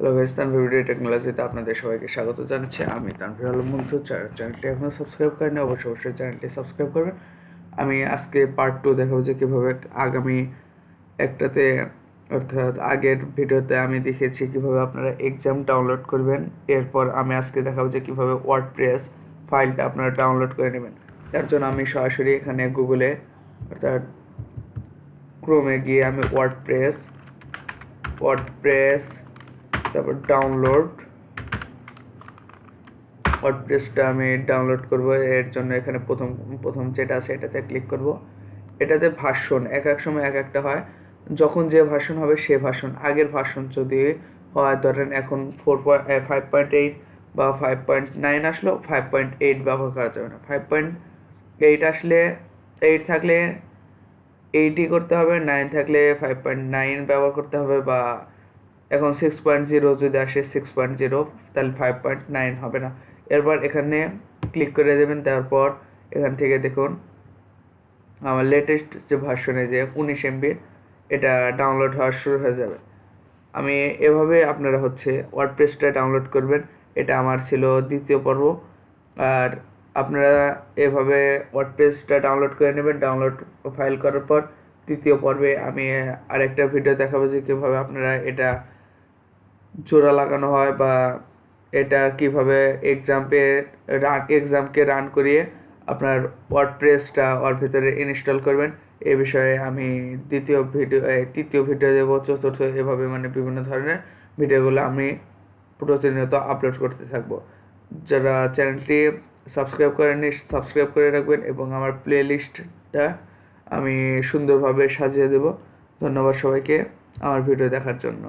Hello guys, Tanvir BD টেকনোলজিতে আপনাদের সবাইকে স্বাগত জানাচ্ছি। আমি তানভীর আলম বন্ধু। চ্যানেলটি এখনও সাবস্ক্রাইব করেন, অবশ্যই চ্যানেলটি সাবস্ক্রাইব করবেন। আমি আজকে পার্ট 2 দেখাবো যে কীভাবে আগামী একটাতে অর্থাৎ আগের ভিডিওতে আমি দেখিয়েছি কীভাবে আপনারা এক্সাম ডাউনলোড করবেন। এরপর আমি আজকে দেখাবো যে কীভাবে ওয়ার্ডপ্রেস ফাইলটা আপনারা ডাউনলোড করে নেবেন। তার জন্য আমি সরাসরি এখানে গুগলে অর্থাৎ ক্রোমে গিয়ে আমি ওয়ার্ডপ্রেস তারপর ওয়ার্ডপ্রেসটা আমি ডাউনলোড করব। এর জন্য এখানে প্রথম যেটা আছে এটাতে ক্লিক করব। এটাতে ভার্সন এক সময় এক একটা হয়, যখন যে ভার্সন হবে সে ভার্সন। আগের ভার্সন যদি হয়, ধরেন এখন 5.8 বা 5.9 আসলো, 5.8 ব্যবহার করা যাবে না। 5.8 আসলে 8 থাকলে 8ই করতে হবে, 9 থাকলে 5.9 ব্যবহার করতে হবে, বা এখন 6.0 যদি আসে 6.0, তাহলে 5.9 হবে না। এরপর এখানে ক্লিক করে দেবেন। তারপর এখান থেকে দেখুন আমার লেটেস্ট যে ভার্সনে যে 19 MB এটা ডাউনলোড হওয়া শুরু হয়ে যাবে। আমি এভাবে আপনারা ওয়ার্ডপ্রেসটা ডাউনলোড করবেন। এটা আমার ছিল দ্বিতীয় পর্ব। আর আপনারা এভাবে ওয়ার্ডপ্রেসটা ডাউনলোড করে নেবেন। ডাউনলোড ফাইল করার পর তৃতীয় পর্বে আমি আরেকটা ভিডিও দেখাবো যে কীভাবে আপনারা এটা জোড়া লাগানো হয়, বা এটা কিভাবে এক্সামকে রান করিয়ে আপনার ওয়ার্ডপ্রেসটা ওর ভিতরে ইনস্টল করবেন। এই বিষয়ে আমি তৃতীয় ভিডিও দেবো, চতুর্থ, এভাবে বিভিন্ন ধরনের ভিডিওগুলো আমি প্রতিনিয়ত আপলোড করতে থাকবো। যারা চ্যানেলটি সাবস্ক্রাইব করেননি সাবস্ক্রাইব করে রাখবেন, এবং আমার প্লে লিস্টটা আমি সুন্দরভাবে সাজিয়ে দেব। ধন্যবাদ সবাইকে আমার ভিডিও দেখার জন্য।